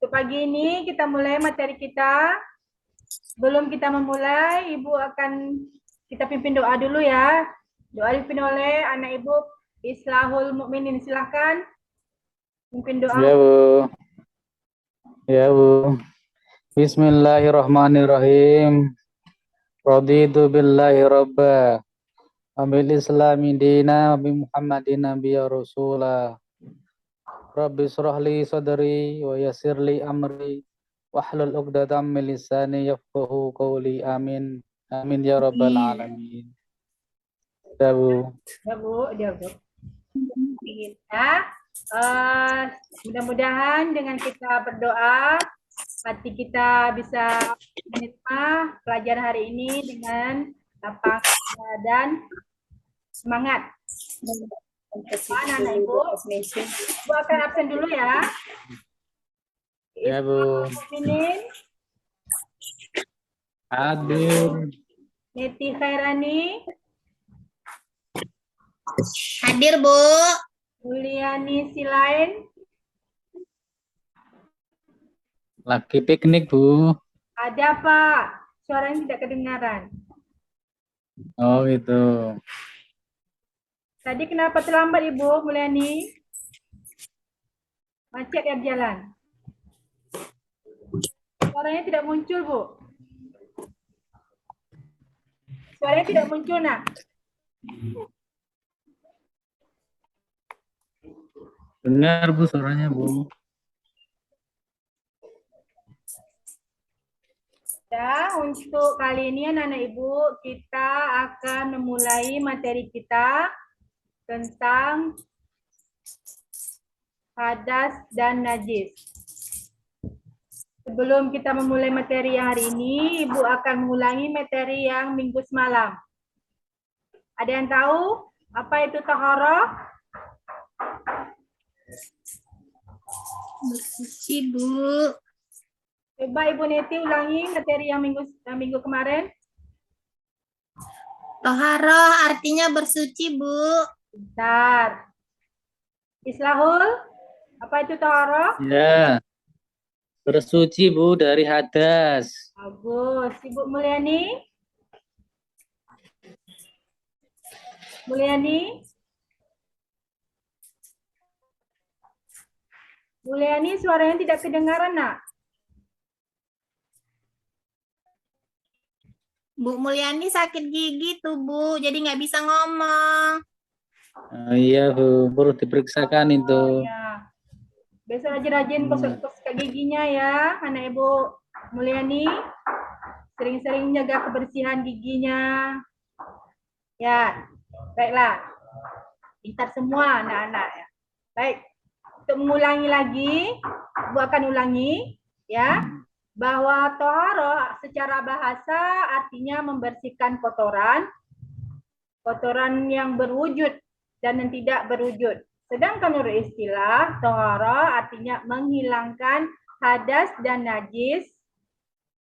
Untuk pagi ini kita mulai materi kita. Sebelum kita memulai, Ibu akan kita pimpin doa dulu ya. Doa dipimpin oleh anak Ibu Islahul Mukminin. Silakan pimpin doa. Ya, Bu. Ya, Bu. Bismillahirrahmanirrahim. Raditu billahi rabba. Abil islami dina. Abi Muhammadin nabiyya rasulah. Rabbi surahli sadri. Wa yasirli amri. Wahlul uqdatam min lisani yafqahu qawli. Amin. Amin ya rabbal alamin. Ya, Bu. Ya, Bu. Ya, Bu. Ya. Mudah-mudahan dengan kita berdoa, hati kita bisa menerima pelajaran hari ini dengan lapang dan semangat. Anak Ibu, Ibu akan absen dulu ya. Ya, Bu. Mukminin, Hadir. Neti Khairani, Hadir, Bu. Mulyani Silain, Lagi piknik, Bu. ada Pak, suaranya tidak kedengaran. Oh, gitu. Tadi kenapa terlambat Ibu Mulyani? Macet ya jalan. Suaranya tidak muncul, Bu. Suaranya tidak muncul, nak. Dengar, Bu, suaranya, Bu. Ya, untuk kali ini anak-anak Ibu, kita akan memulai materi kita tentang hadas dan najis. Sebelum kita memulai materi yang hari ini, Ibu akan mengulangi materi yang minggu semalam. Ada yang tahu apa itu taharah? Bersuci, Bu. Coba Ibu Neti ulangi materi yang minggu kemarin. Toharoh artinya bersuci, Bu. Bentar. Islahul, apa itu taharah? Ya. Bersuci, Bu, dari hadas. Bagus. Ibu Mulyani? Mulyani? Mulyani suaranya tidak kedengaran, nak. Bu Mulyani sakit gigi tuh, Bu. Jadi nggak bisa ngomong. Iya, Bu, perlu diperiksakan itu. Ya. Besok rajin-rajin gosok giginya ya, anak Ibu Mulyani. Sering-sering jaga kebersihan giginya. Ya, baiklah. Pintar semua anak-anak ya. Baik, untuk mengulangi lagi, Ibu akan ulangi ya, bahwa toharoh secara bahasa artinya membersihkan kotoran, kotoran yang berwujud dan yang tidak berwujud. Sedangkan menurut istilah, toharoh artinya menghilangkan hadas dan najis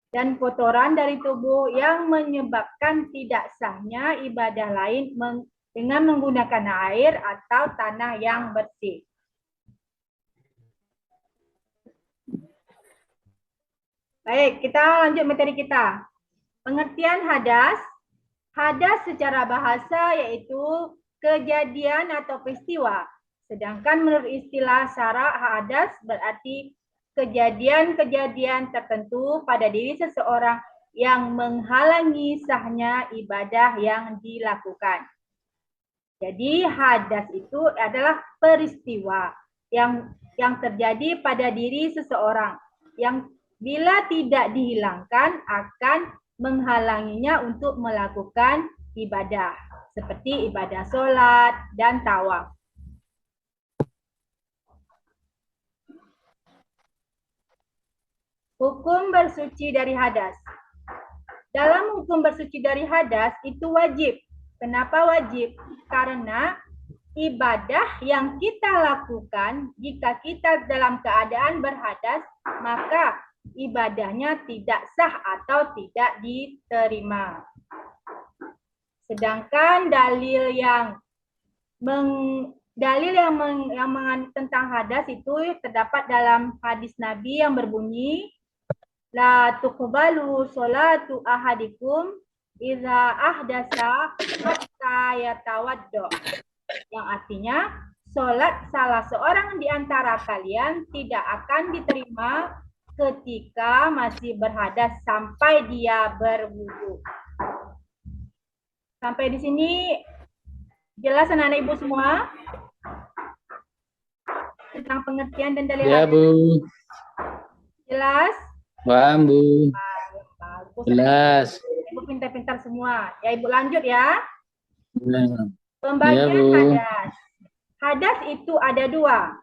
dan kotoran dari tubuh yang menyebabkan tidak sahnya ibadah lain dengan menggunakan air atau tanah yang bersih. Baik, kita lanjut materi kita. Pengertian hadas. Hadas secara bahasa yaitu kejadian atau peristiwa. Sedangkan menurut istilah syara, hadas berarti kejadian-kejadian tertentu pada diri seseorang yang menghalangi sahnya ibadah yang dilakukan. Jadi hadas itu adalah peristiwa yang terjadi pada diri seseorang yang bila tidak dihilangkan akan menghalanginya untuk melakukan ibadah seperti ibadah sholat dan tawaf. Hukum bersuci dari hadas. Dalam hukum bersuci dari hadas itu wajib. Kenapa wajib? Karena ibadah yang kita lakukan jika kita dalam keadaan berhadas, maka ibadahnya tidak sah atau tidak diterima. Sedangkan dalil yang Dalil yang tentang hadas itu terdapat dalam hadis Nabi yang berbunyi la tuqbalu sholatu ahadikum idza ahdasa hatta yatawaddo. Yang artinya sholat salah seorang di antara kalian tidak akan diterima ketika masih berhadas sampai dia berwudu. Sampai di sini jelas anak-anak ibu semua tentang pengertian dan dalil Ya, hadis? Bu. Jelas? Paham, Bu. Bagus. Jelas. Ibu pintar-pintar semua. Ya, Ibu lanjut ya. Nah, Pembagian Bu. hadas. Hadas itu ada dua.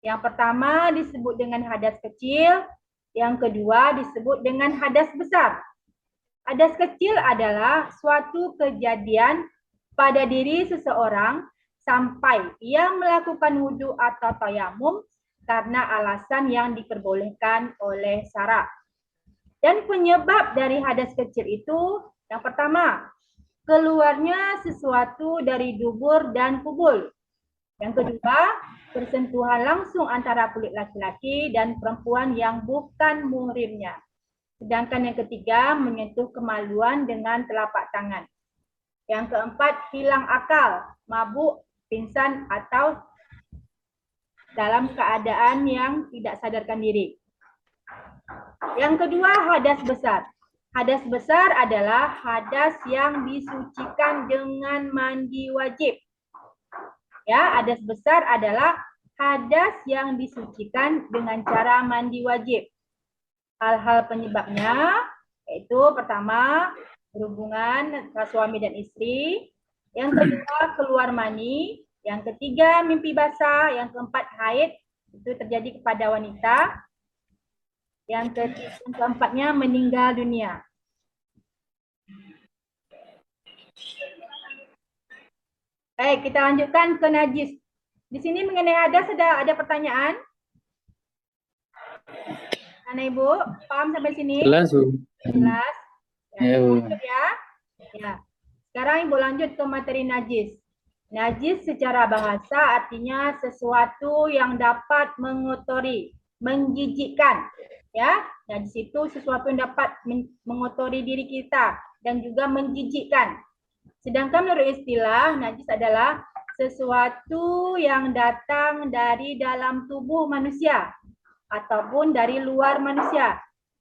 Yang pertama disebut dengan hadas kecil, yang kedua disebut dengan hadas besar. Hadas kecil adalah suatu kejadian pada diri seseorang sampai ia melakukan wudhu atau tayamum karena alasan yang diperbolehkan oleh syara. Dan penyebab dari hadas kecil itu yang pertama, keluarnya sesuatu dari dubur dan kubul. Yang kedua, bersentuhan langsung antara kulit laki-laki dan perempuan yang bukan muhrimnya. Sedangkan yang ketiga, menyentuh kemaluan dengan telapak tangan. Yang keempat, hilang akal, mabuk, pingsan, atau dalam keadaan yang tidak sadarkan diri. Yang kedua, hadas besar. Hadas besar adalah hadas yang disucikan dengan mandi wajib. Ya, hadas besar adalah hadas yang disucikan dengan cara mandi wajib. Hal-hal penyebabnya yaitu pertama, berhubungan antara suami dan istri. Yang kedua, keluar mani. Yang ketiga, mimpi basah. Yang keempat, haid. Itu terjadi kepada wanita. Yang keempatnya, meninggal dunia. Baik, kita lanjutkan ke najis. Di sini mengenai hadas ada pertanyaan? Anak Ibu, paham sampai sini? Jelas, Bu. Jelas? Ya, Bu. Lanjut ya. Ya. Sekarang Ibu lanjut ke materi najis. Najis secara bahasa artinya sesuatu yang dapat mengotori, menjijikkan. Ya, najis itu sesuatu yang dapat mengotori diri kita dan juga menjijikkan. Sedangkan menurut istilah, najis adalah sesuatu yang datang dari dalam tubuh manusia ataupun dari luar manusia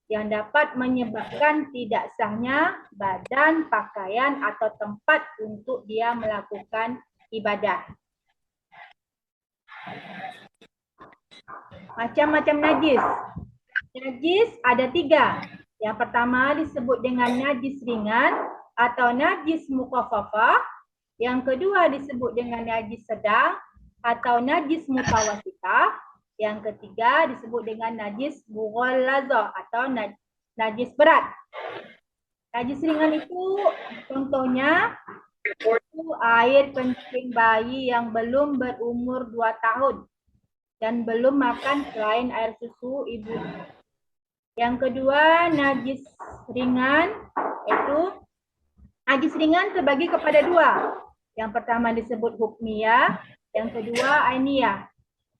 yang dapat menyebabkan tidak sahnya badan, pakaian, atau tempat untuk dia melakukan ibadah. Macam-macam najis. Najis ada 3. Yang pertama disebut dengan najis ringan atau najis mukhafafah. Yang kedua disebut dengan najis sedang atau najis mutawasitah. Yang ketiga disebut dengan najis mughallazah atau najis berat. Najis ringan itu contohnya itu air kencing bayi yang belum berumur 2 tahun dan belum makan selain air susu ibu. Yang kedua, najis ringan itu najis ringan terbagi kepada 2. Yang pertama disebut hukmiyah, yang kedua ainiyah.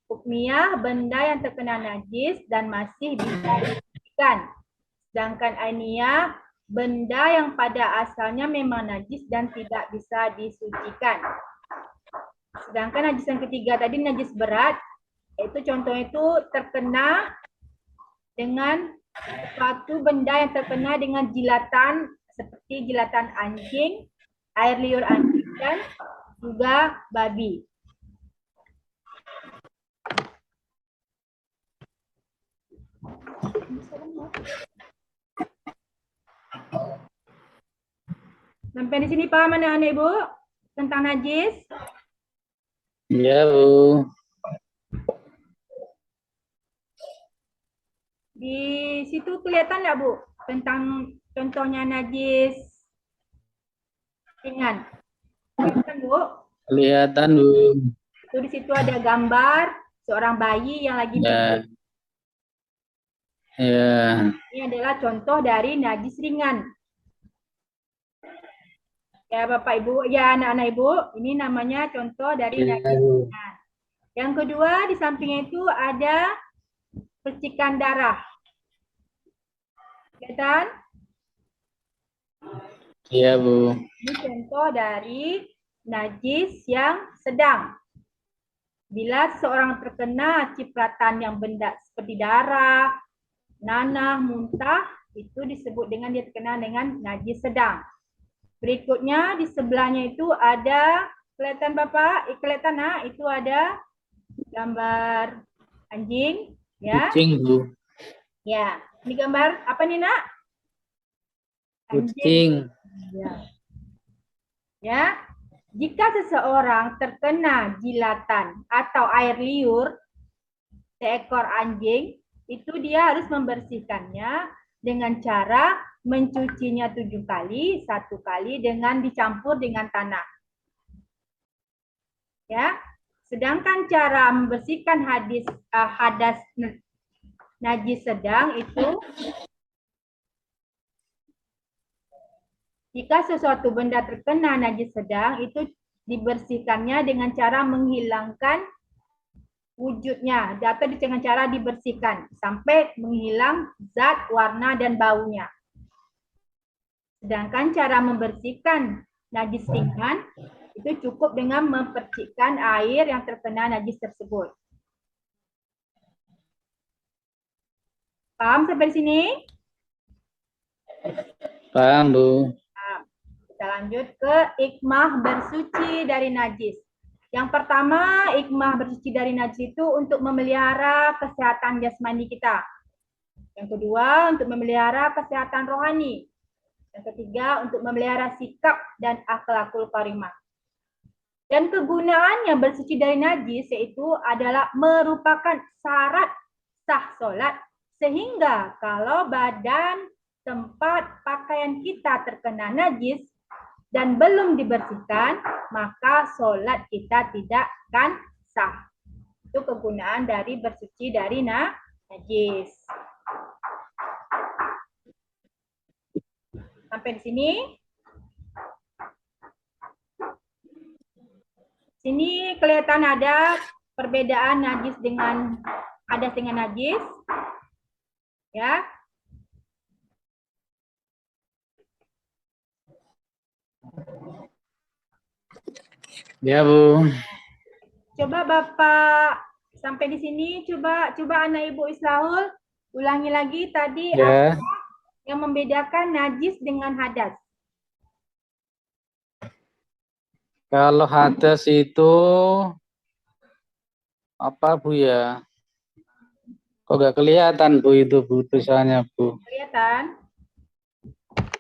Hukmiyah benda yang terkena najis dan masih bisa disucikan. Sedangkan ainiyah benda yang pada asalnya memang najis dan tidak bisa disucikan. Sedangkan najis yang ketiga tadi najis berat, itu contohnya itu terkena dengan suatu benda yang terkena dengan jilatan seperti jilatan anjing, air liur anjing, dan juga babi. Sampai di sini paham anak-anak Ibu tentang najis? Ya, Bu. Di situ kelihatan nggak Bu tentang contohnya najis ringan? Kelihatan Bu? Kelihatan, Bu. Itu di situ ada gambar seorang bayi yang lagi Ya. Ya. Ini adalah contoh dari najis ringan. Ya Bapak Ibu, ya anak-anak Ibu, ini namanya contoh dari Ya, najis Bu. ringan. Yang kedua di sampingnya itu ada percikan darah. Kelihatan? Iya, Bu. Ini contoh dari najis yang sedang. Bila seorang terkena cipratan yang benda seperti darah, nanah, muntah, itu disebut dengan dia terkena dengan najis sedang. Berikutnya di sebelahnya itu ada, kelihatan Bapak, kelihatan nak, itu ada gambar anjing, ya. Kucing, Bu. Ya, ini gambar apa nih nak? Anjing. Kucing. Ya. Ya, jika seseorang terkena jilatan atau air liur seekor anjing, itu dia harus membersihkannya dengan cara mencucinya 7 kali, 1 kali dengan dicampur dengan tanah. Ya, sedangkan cara membersihkan hadas najis sedang itu jika sesuatu benda terkena najis sedang itu dibersihkannya dengan cara menghilangkan wujudnya atau dengan cara dibersihkan sampai menghilang zat, warna, dan baunya. Sedangkan cara membersihkan najis ringan itu cukup dengan mempercikkan air yang terkena najis tersebut. Paham sampai sini? Paham, Bu. Nah, kita lanjut ke hikmah bersuci dari najis. Yang pertama, hikmah bersuci dari najis itu untuk memelihara kesehatan jasmani kita. Yang kedua, untuk memelihara kesehatan rohani. Yang ketiga, untuk memelihara sikap dan akhlakul karimah. Dan kegunaannya bersuci dari najis yaitu adalah merupakan syarat sah solat, sehingga kalau badan, tempat, pakaian kita terkena najis dan belum dibersihkan, maka solat kita tidak akan sah. Itu kegunaan dari bersuci dari najis. Sampai di sini. Sini kelihatan ada perbedaan najis dengan hadas dengan najis. Ya. Ya, Bu. Coba Bapak sampai di sini coba anak Ibu Islahul ulangi lagi tadi apa Ya. yang membedakan najis dengan hadas. Kalau hadas itu apa, Bu ya? Kok nggak kelihatan, Bu, itu, Bu, tulisannya, Bu? Kelihatan?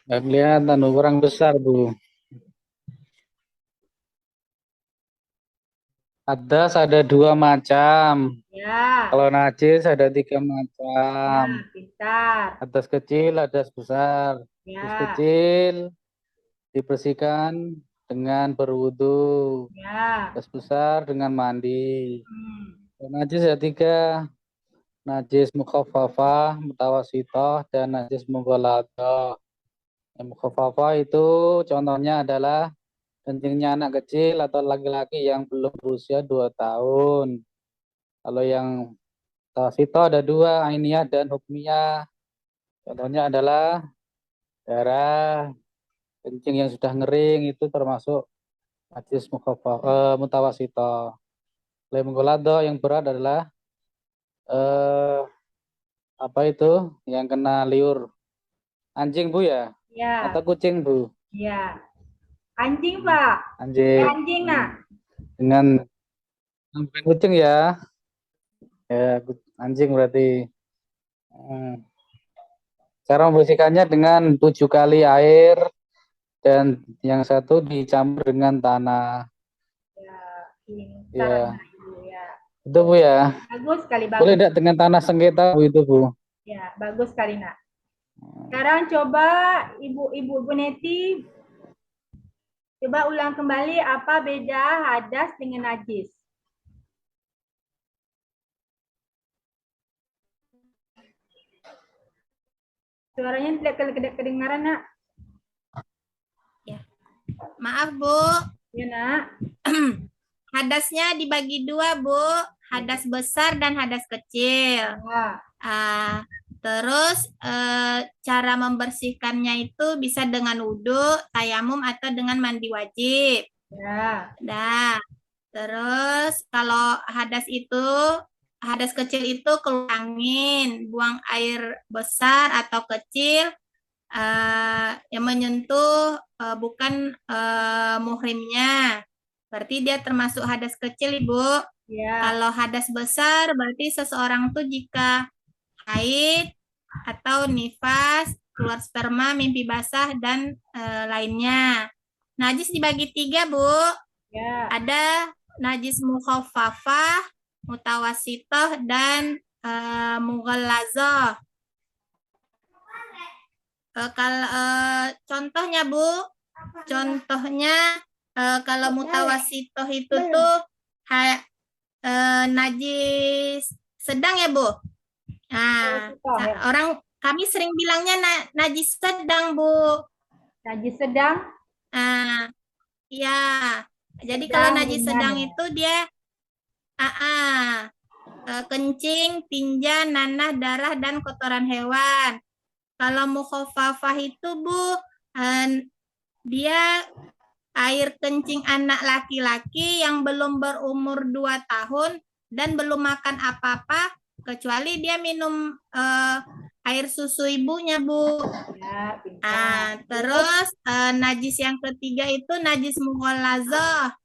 Nggak kelihatan, Bu. Kurang besar, Bu. Hadas ada 2 macam. Ya. Kalau najis ada 3 Ya, macam. pintar. Hadas kecil, hadas besar. Hadas Ya. kecil dibersihkan dengan berwudu. Ya. Hadas besar dengan mandi. Hmm. Najis ada 3. Najis mukhaffafah, mutawasithah, dan najis mughalladah. Yang mukhaffafah itu contohnya adalah kencingnya anak kecil atau laki-laki yang belum berusia 2 tahun. Kalau yang mutawasithah ada 2, ainiyah dan hukmiyah. Contohnya adalah darah, kencing yang sudah ngering itu termasuk najis mutawasithah. Kalau mughalladah yang berat adalah apa itu yang kena liur anjing, Bu, ya, Ya. atau kucing, Bu? Ya. Anjing, Pak. Anjing. Anjing, nak. Dengan bukan kucing ya, ya anjing berarti. Cara membersihkannya dengan 7 kali air dan yang satu dicampur dengan tanah. Ya, ini Ya, saran Ibu ya. itu, Bu, ya. Bagus sekali, Boleh bagus. tidak dengan tanah sengketa, Bu, itu, Bu? Ya, bagus sekali, nak. Sekarang coba Ibu Neti coba ulang kembali apa beda hadas dengan najis. Suaranya tidak kedengaran, nak. Ya. Maaf, Bu. Ya, Nak. Hadasnya dibagi dua, Bu. Hadas besar dan hadas kecil. Ya. Terus cara membersihkannya itu bisa dengan wudhu, tayamum, atau dengan mandi wajib. Ya. Nah, terus kalau hadas kecil itu keluar angin, buang air besar atau kecil yang menyentuh bukan muhrimnya. Berarti dia termasuk hadas kecil, Ibu. Ya. Kalau hadas besar berarti seseorang tuh jika haid atau nifas, keluar sperma, mimpi basah, dan lainnya. Najis dibagi 3, Bu. Ya. Ada najis mukhaffafah, mutawasitoh, dan mughallazah. Kalau contohnya, Bu, contohnya kalau mutawasitoh itu tuh najis sedang ya, Bu. Nah, kami sering bilangnya najis sedang, Bu. Najis sedang. Ya. Jadi Sedang, kalau najis ringan sedang ya. itu dia kencing, tinja, nanah, darah, dan kotoran hewan. Kalau mukhaffafah itu, Bu, dia air kencing anak laki-laki yang belum berumur 2 tahun dan belum makan apa-apa kecuali dia minum air susu ibunya, Bu. Ya, pintar. Terus najis yang ketiga itu najis mughallazah.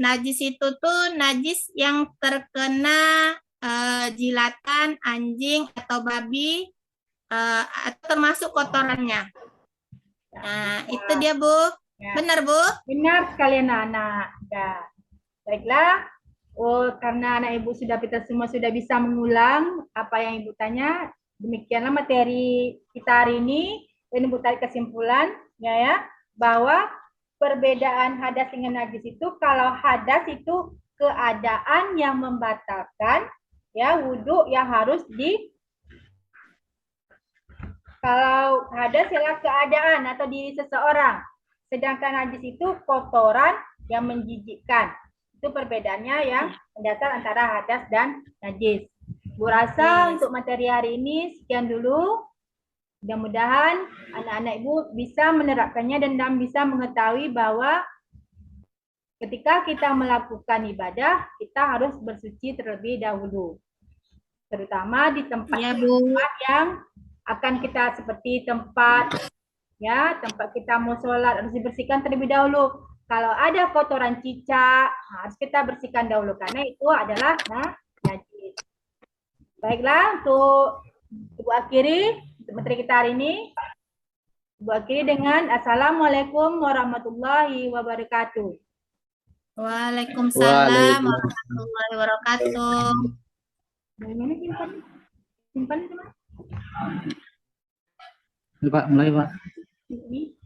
Najis itu tuh najis yang terkena jilatan anjing atau babi atau termasuk kotorannya. Nah, itu dia, Bu. Ya. Benar, Bu? Benar sekali anak-anak. Ya. Baiklah. Karena anak ibu kita semua sudah bisa mengulang apa yang ibu tanya, demikianlah materi kita hari ini. Dan ibu tarik kesimpulan, ya, bahwa perbedaan hadas dengan najis itu, kalau hadas itu keadaan yang membatalkan, ya, wudhu yang harus kalau hadas adalah keadaan atau diri seseorang. Sedangkan najis itu kotoran yang menjijikkan. Itu perbedaannya yang mendasar antara hadas dan najis. Bu rasa untuk materi hari ini sekian dulu. Mudah-mudahan anak-anak ibu bisa menerapkannya dan bisa mengetahui bahwa ketika kita melakukan ibadah, kita harus bersuci terlebih dahulu. Terutama di tempat-tempat yang akan kita seperti tempat kita mau sholat harus dibersihkan terlebih dahulu. Kalau ada kotoran cicak harus kita bersihkan dahulu karena itu adalah najis. Baiklah, untuk ibu akhiri materi kita hari ini. Ibu akhiri dengan Assalamualaikum warahmatullahi wabarakatuh. Waalaikumsalam warahmatullahi wabarakatuh. Bagaimana simpan? Simpan itu, Mas. Pak, mulai, Pak. Ini.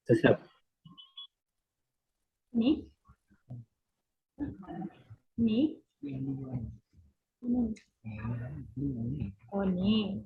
Siap. Ini. Ini. Oh, ini.